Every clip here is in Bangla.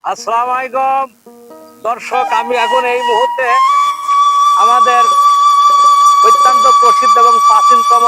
আসসালামু আলাইকুম দর্শক, আমি এখন এই মুহূর্তে আমাদের অত্যন্ত প্রসিদ্ধ এবং প্রাচীনতম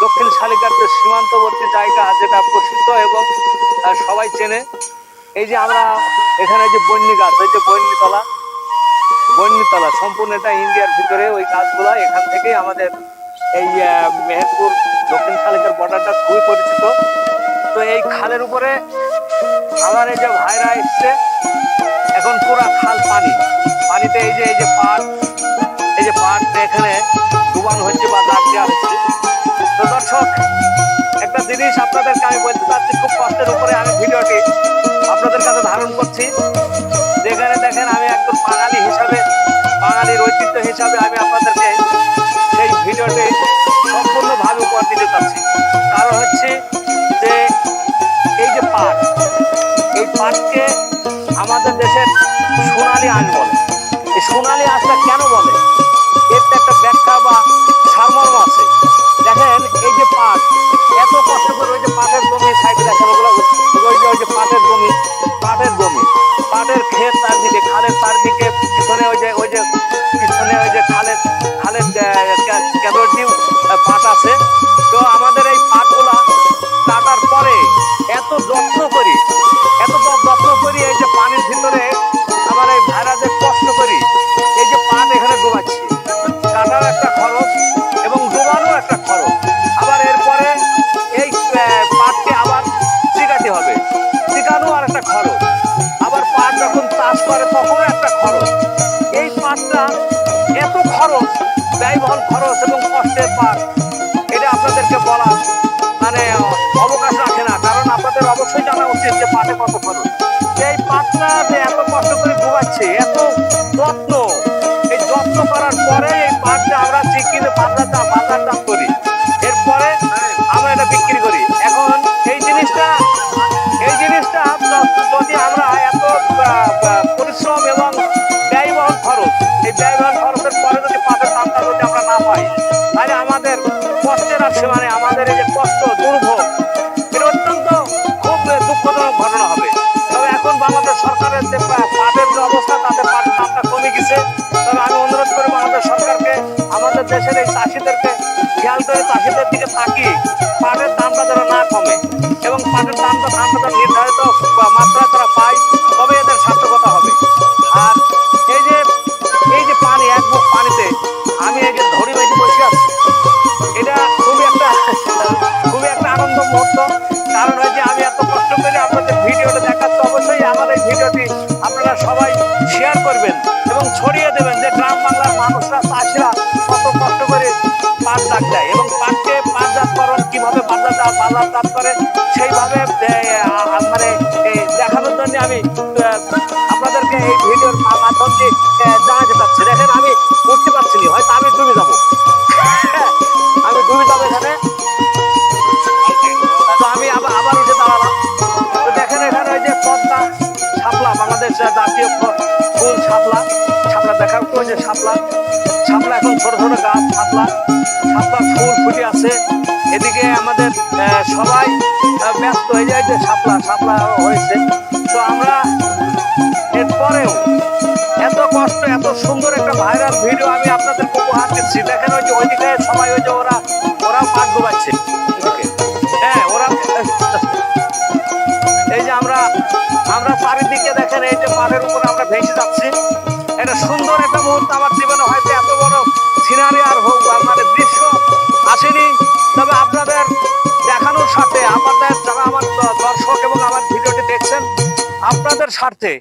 দক্ষিণ শালিকার যে সীমান্তবর্তী জায়গা, যেটা প্রসিদ্ধ এবং সবাই চেনে। এই যে আমরা এখানে যে বন্যী গাছ, এই যে বন্যীতলা সম্পূর্ণ এটা ইন্ডিয়ার ভিতরে, ওই গাছগুলা এখান থেকেই আমাদের এই মেহেরপুর দক্ষিণ শালিকার বর্ডারটা খুবই পরিচিত। তো এই খালের উপরে আমার এই যে ভাইরা এসছে, এখন পুরা খাল পানিতে এই যে পাট এখানে ডুবানো হচ্ছে বা দাগ দেওয়া হচ্ছে। তো দর্শক, একটা জিনিস আপনাদেরকে আমি বলতে চাচ্ছি, খুব কষ্টের উপরে আমি ভিডিওটি আপনাদের কাছে ধারণ করছি। যেখানে দেখেন, আমি একজন বাঙালির ঐতিহ্য হিসাবে আমি আপনাদেরকে সেই ভিডিওটি সম্পূর্ণভাবে উপহার দিতে চাচ্ছি। কারণ হচ্ছে যে এই যে এই পাটকে আমাদের দেশের সোনালী আঁশ বলে। এই সোনালী আঁশটা কেন বলে, এর তো একটা ব্যাখ্যা বা সারমর্ম আছে। দেখেন, এই যে পাট এত কষ্ট করে, ওই যে পাটের জমি সাইডে দেখেন, ওই যে পাটের জমি, পাটের ক্ষেত চারদিকে, খালের চারদিকে, পিছনে পিছনে খালের ক্যাদরটিও পাট আছে। তো আমাদের এই পাটগুলা কাটার পরে এত যত্ন করি এই যে পানির ভিতরে আমার এই ভাইরা যে কষ্ট করি, এই যে পাট এখানে ডুবাচ্ছি, কাটার একটা খরচ এবং ডোবানো একটা খরচ। আবার এরপরে এই পাটকে আবার চিকাতে হবে, চিকানো আর একটা খরচ। আবার পাট যখন চাষ করে তখনও একটা খরচ। এই পাটটা এত খরচ, ব্যয়বহুল খরচ এবং কষ্টের পাট, এটা আপনাদেরকে বলা মানে অবকাশ রাখে না। কারণ আপনাদের অবশ্যই জানা উচিত যে পাটে কত খরচ। এই পাটটা যে এত কষ্ট করে ডুবাচ্ছে, এত যত্ন, এই যত্ন করার পরে এই পাটটা আমরা চিকিতে বাজারজাত করি, এরপরে আমরা এটা বিক্রি করি। এখন এই জিনিসটা যদি আমরা এত পরিশ্রম এবং ব্যয়বহুল খরচ, এই ব্যয়বহুল খরচের পরে যদি পাটের দামটা যদি আমরা না পাই, তাহলে আমাদের কষ্টের আর সীমানে, আমাদের এই যে কষ্ট, দুর্ভোগ, এটা অত্যন্ত খুব দুঃখজনক ঘটনা হবে। তবে এখন বাংলাদেশ সরকারের যে পাটের যে অবস্থা, তাতে পাটের দামটা কমে গেছে। তবে আমি অনুরোধ করি বাংলাদেশ সরকারকে, আমাদের দেশের এই চাষিদেরকে খেয়াল করে চাষিদের দিকে তাকিয়ে পাটের দামটা যেন না কমে এবং পাটের দামটা যেন নির্ধারিত মাত্রায় তারা পায়, তবে এদের সার্থকতা হবে। আর এই যে পানি, এক বুক পানিতে আমি এই যে ধরি বেঁধে বসে আছি, এটা খুবই একটা আনন্দ মুহূর্ত। কারণ হচ্ছে আমি এত কষ্ট করে আপনাদের ভিডিওটা দেখাচ্ছি, অবশ্যই আমার এই ভিডিওটি আপনারা সবাই শেয়ার করবেন এবং ছড়িয়ে দেবেন যে গ্রাম বাংলার মানুষরা, চাষিরা কত কষ্ট করে পাট দাগ দেয় এবং পাটকে পাটজাতকরণ কিভাবে বাজারজাত করে, সেইভাবে মানে দেখানোর জন্য আমি আপনাদেরকে এই ভিডিওর মাধ্যমে জানাতে চাচ্ছি। দেখেন, আমি উঠতে পারছি না, হয়তো আমি ডুবে যাবো এখানে। তো আমি আবার উঠে দাঁড়ালাম। তো দেখেন, এখানে ওই যে পদ্মা, শাপলা, বাংলাদেশ জাতীয় ফুল শাপলা দেখার তো যে শাপলা এখন ছোট ছোট গাছ, শাপলা ফুল ফুটে আছে। এদিকে আমাদের সবাই ব্যস্ত হয়ে যায় যে শাপলা হয়েছে। তো আমরা এরপরেও এত কষ্ট, এত সুন্দর একটা ভাইরাল ভিডিও আমি আপনাদের উপহার দিচ্ছি। দেখেন, ওইদিকে সবাই ওরা পাট ডুবাচ্ছে। হ্যাঁ, এই যে আমরা চারিদিকে দেখেন, এই যে পাটের উপরে আমরা ভেসে যাচ্ছি। এটা সুন্দর একটা মুহূর্ত। আমার জীবনে হয়তো এত বড় সিনারি আর হোক মানে দৃশ্য আসেনি। তবে আপনাদের দেখানোর সাথে, আপনাদের যারা আমার দর্শক এবং আমার ভিডিওটি দেখছেন, আপনাদের স্বার্থে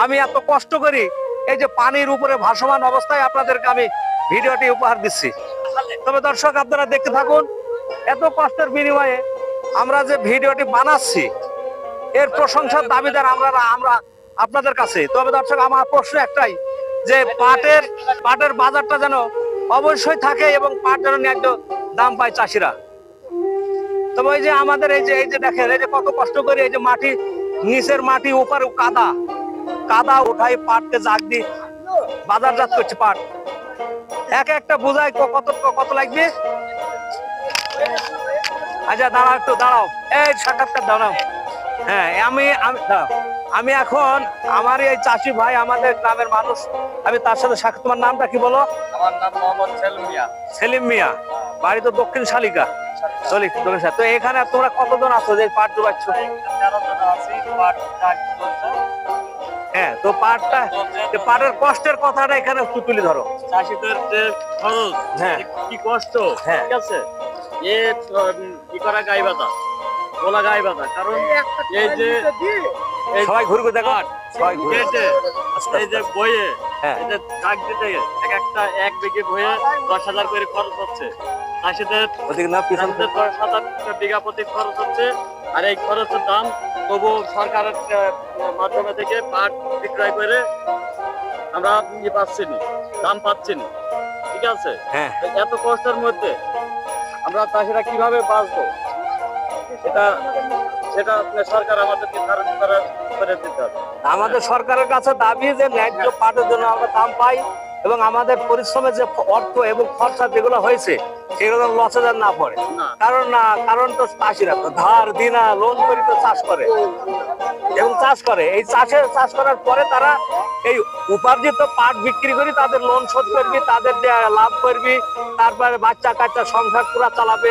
আমি এত কষ্ট করি এই যে পানির উপরে ভাসমান অবস্থায় আপনাদেরকে আমি ভিডিওটি উপহার দিচ্ছি। তবে দর্শক, আপনারা দেখতে থাকুন। এত কষ্টের বিনিময়ে আমরা যে ভিডিওটি বানাচ্ছি, এর প্রশংসার দাবিদার আমরা আপনাদের কাছে। তবে দর্শক, আমার প্রশ্ন একটাই, যে পাটের বাজারটা যেন অবশ্যই থাকে এবং পাট যেন ন্যায্য দাম পায় চাষিরা। তবে ওই যে আমাদের এই যে দেখেন, এই যে কত কষ্ট করে এই যে মাটি, নিচের মাটি, উপরে কাদা উঠাই পাটকে জাগ দিয়ে বাজারজাত করছে। পাট একটা বোঝায় কত লাগবে। আচ্ছা, দাঁড়াও, এই সাক্ষাৎকার দাও না। হ্যাঁ, আমি দাঁড়াও, আমি এখন আমার এই চাষি ভাই আমাদের গ্রামের মানুষ, আমি তার সাথে সাক্ষাৎ। তোমার নামটা কি বলো? আমার নাম মোহাম্মদ সেলিম মিয়া। সেলিম মিয়া, বাড়ি তো দক্ষিণ শালিকা। দক্ষিণ শালিকা। তো এখানে তোমরা কতজন আছো যে পাট ডুবাচ্ছ? 13 জন আছি, পাট কাজ চলছে। হ্যাঁ, তো পাটের কষ্টের কথাটা এখানে একটু তুলে ধরো। চাষিদের যে খরচ, হ্যাঁ। কি কষ্ট, হ্যাঁ। ঠিক আছে। কি করা গাই বাঁধা, গোলা গাই বাঁধা, কারণ এই যে সবাই ঘুরে ঘুরে দেখো, সবাই ঘুরে। কেটে এই যে বইয়ে, হ্যাঁ। এই যে কাক দিতে এক বিঘে বইয়ে 10,000 করে খরচ হচ্ছে। চাষিদের ওদিকে না পিছন থেকে। 10,000 বিঘা প্রতি খরচ হচ্ছে। আর এই খরচের দাম তবু সরকারের মাধ্যমে থেকে পাট বিক্রয় করে আমরা পাচ্ছি না, দাম পাচ্ছি না, ঠিক আছে। হ্যাঁ। এত কষ্টের মধ্যে আমরা চাষিরা কিভাবে বাঁচবো, সেটা সরকার আমাদেরকে ধারণ করে দিতে হবে। আমাদের সরকারের কাছে দাবি যে ন্যায্য পাটের জন্য আমরা দাম পাই এবং আমাদের পরিশ্রমের যে অর্থ এবং খরচা যেগুলো হয়েছে সেগুলো লসে যেন না পড়ে। কারণ তো চাষিরা তো ধার দিনা লোন করে তো চাষ করে এবং এই চাষ করার পরে তারা এই উপার্জিত পাট বিক্রি করে তাদের লোন শোধ করবি, তাদের যে লাভ করবি, তারপরে বাচ্চা কাচ্চা সংসার পুরা চালাবে।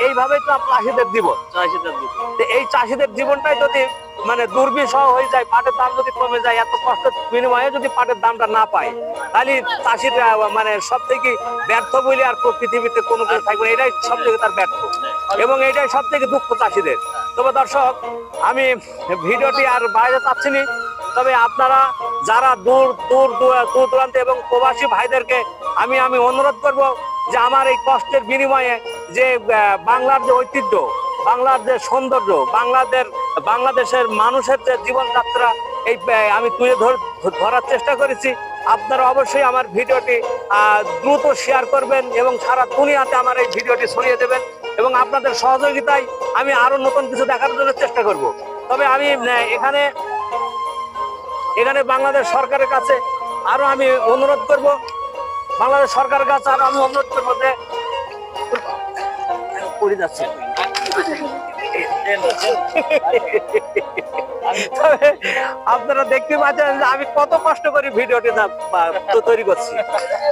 এইভাবেই তো চাষিদের জীবন। এই চাষিদের জীবনটাই যদি মানে দুর্বিষহ হয়ে যায়, পাটের দাম যদি কমে যায়, এত কষ্টের বিনিময়ে যদি পাটের দামটা না পায়, তাহলে চাষিরা মানে সব থেকে ব্যর্থ বলে আর পৃথিবীতে কোনো কিছু থাকবে। এটাই সব থেকে তার ব্যর্থ এবং এটাই সব থেকে দুঃখ চাষিদের। তবে দর্শক, আমি ভিডিওটি আর বাইরে চাচ্ছি না, তবে আপনারা যারা দূর দূরান্তে এবং প্রবাসী ভাইদেরকে আমি অনুরোধ করব যে আমার এই কষ্টের বিনিময়ে যে বাংলার যে ঐতিহ্য, বাংলার যে সৌন্দর্য, বাংলাদেশের মানুষের যে জীবনযাত্রা এই আমি তুলে ধরার চেষ্টা করেছি। আপনারা অবশ্যই আমার ভিডিওটি দ্রুত শেয়ার করবেন এবং সারা দুনিয়াতে আমার এই ভিডিওটি ছড়িয়ে দেবেন এবং আপনাদের সহযোগিতায় আমি আরো নতুন কিছু দেখার জন্য চেষ্টা করব। তবে আমি এখানে বাংলাদেশ সরকারের কাছে আরো আমি অনুরোধ করব, বাংলাদেশ সরকারের কাছে আরো আমি অনুরোধ করবো যে করে যাচ্ছে। আপনারা দেখতে পাচ্ছেন যে আমি কত কষ্ট করে ভিডিওটি তৈরি করছি।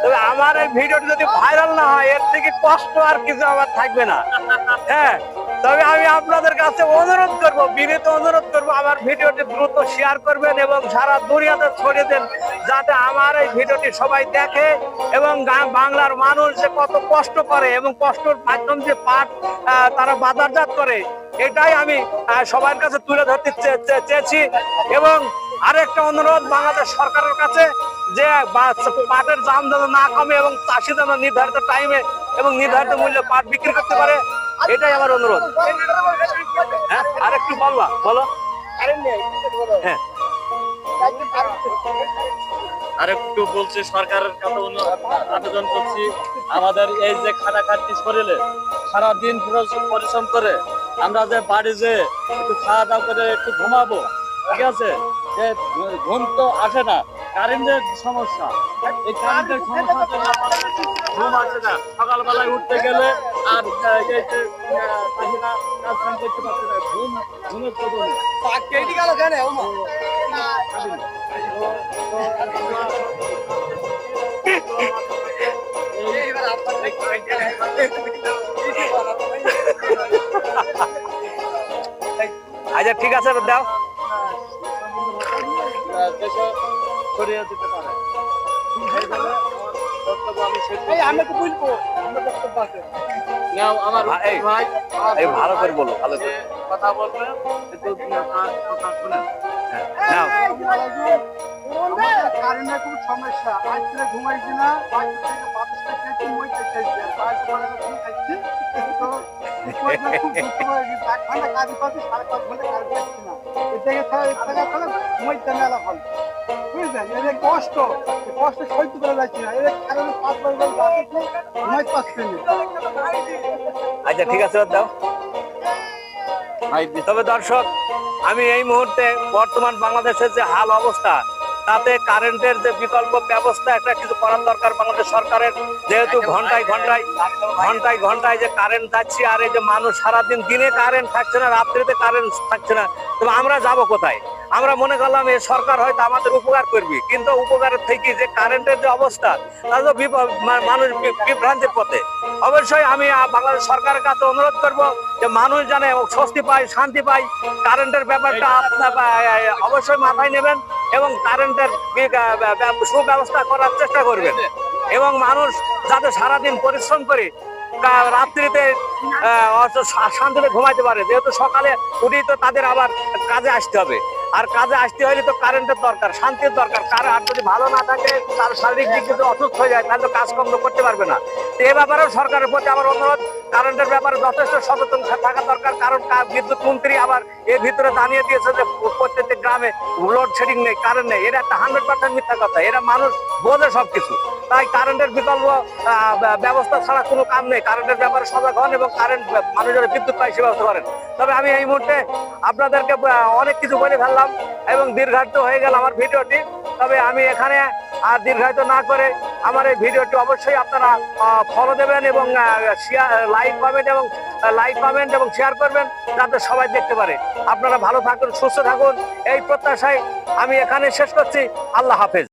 তবে আমার এই ভিডিওটি যদি ভাইরাল না হয়, এর থেকে কষ্ট আর কিছু আমার থাকবে না। হ্যাঁ, তবে আমি আপনাদের কাছে অনুরোধ করব, বিনীত অনুরোধ করব, আমার ভিডিওটি দ্রুত শেয়ার করবেন এবং সারা দুনিয়াতে ছড়িয়ে দেন, যাতে আমার এই ভিডিওটি সবাই দেখে এবং বাংলার মানুষ যে কত কষ্ট করে এবং কষ্টের মাধ্যম যে পাট তারা বাজারজাত করে, এটাই আমি সবার কাছে তুলে ধরতে চেয়েছি। এবং আরেকটা অনুরোধ বাংলাদেশ সরকারের কাছে যে পাটের দাম যেন না কমে এবং চাষি যেন নির্ধারিত টাইমে এবং নির্ধারিত মূল্যে পাট বিক্রি করতে পারে, এটাই আমার অনুরোধ। হ্যাঁ, আর একটু বলো। হ্যাঁ, আরেকটু বলছি, সরকারের কাছে আবেদন করছি, আমাদের এই যে খাটাখাটনি শরীরে সারাদিন পরিশ্রম করে আমরা যে বাড়ি যে একটু খাওয়া দাওয়া করে একটু ঘুমাবো, ঠিক আছে, যে ঘুম তো আসে না, কারেন্টের সমস্যা, এই কারেন্টের সমস্যার জন্য ঘুম আসে না, সকালবেলায় উঠতে গেলে আর এই যে চাষিরা কাজ কাম করতে পারছে না, ঘুমের তো আচ্ছা, ঠিক আছে, দাও। দেশে ছড়িয়ে দিতে পারে। ভালো করে বলো, ভালো করে কথা বলবে, কথা শুনেন। কারেন্টের খুব সমস্যা, আজ থেকে ঘুমাইছি না, বাতাসটা খেয়েছি, মই খেয়েছি, আর খাচ্ছি তো খুব দুঃখ হয়ে গেছে। 1 ঘন্টা কাজ করছি, 5.5 ঘন্টা কাজ করছি না, মইটা মেলা ভালো, বুঝলেন? এদের কষ্ট সহ্য করে যাচ্ছি না, এদের কারণে 5 বছর ঘুমাই পাচ্ছি না। আচ্ছা, ঠিক আছে, দাও। তবে দর্শক, আমি এই মুহূর্তে বর্তমান বাংলাদেশের যে হাল অবস্থা, তাতে কারেন্টের যে বিকল্প ব্যবস্থা একটা কিছু করার দরকার বাংলাদেশ সরকারের। যেহেতু ঘন্টায় ঘন্টায় যে কারেন্ট যাচ্ছে, আর এই যে মানুষ সারাদিন দিনে কারেন্ট থাকছে না, রাত্রিতে কারেন্ট থাকছে না, তবে আমরা যাব কোথায়? আমরা মনে করলাম এই সরকার হয়তো আমাদের উপকার করবে, কিন্তু উপকারের থেকে যে কারেন্টের যে অবস্থা তাতে তো মানুষ বিভ্রান্তির পথে। অবশ্যই আমি বাংলাদেশ সরকারের কাছে অনুরোধ করব যে মানুষ জানে স্বস্তি পায়, শান্তি পায়, কারেন্টের ব্যাপারটা আপনার অবশ্যই মাথায় নেবেন এবং কারেন্টের সুব্যবস্থা করার চেষ্টা করবেন এবং মানুষ যাতে সারাদিন পরিশ্রম করে রাত্রিতে শান্তিতে ঘুমাইতে পারে, যেহেতু সকালে উঠেই তো তাদের আবার কাজে আসতে হবে, আর কাজে আসতে হলে তো কারেন্টের দরকার, শান্তির দরকার। আর যদি ভালো না থাকে, তার শারীরিক দিক থেকে অসুস্থ হয়ে যায়, তাহলে তো কাজকর্ম করতে পারবে না। তো এ ব্যাপারেও সরকারের প্রতি আমার অনুরোধ, কারেন্টের ব্যাপারে যথেষ্ট সচেতন থাকা দরকার, কারণ বিদ্যুৎ মন্ত্রী আবার এর ভিতরে জানিয়ে দিয়েছে যে প্রত্যেকটি গ্রামে লোডশেডিং নেই, কারেন্ট নেই। এটা একটা 100% মিথ্যা কথা, এরা মানুষ বোঝে সবকিছু। তাই কারেন্টের বিকল্প ব্যবস্থা ছাড়া কোনো কাম নেই। কারেন্টের ব্যাপারে সজাগ হন এবং কারেন্ট মানুষের বিদ্যুৎ পায় সে ব্যবস্থা করেন। তবে আমি এই মুহূর্তে আপনাদেরকে অনেক কিছু বলে ফেললাম এবং দীর্ঘায়িত হয়ে গেল আমার ভিডিওটি। তবে আমি এখানে আর দীর্ঘায়িত না করে আমার এই ভিডিওটি অবশ্যই আপনারা ফলো দেবেন এবং লাইক কমেন্ট এবং শেয়ার করবেন, যাতে সবাই দেখতে পারে। আপনারা ভালো থাকুন, সুস্থ থাকুন, এই প্রত্যাশায় আমি এখানে শেষ করছি। আল্লাহ হাফেজ।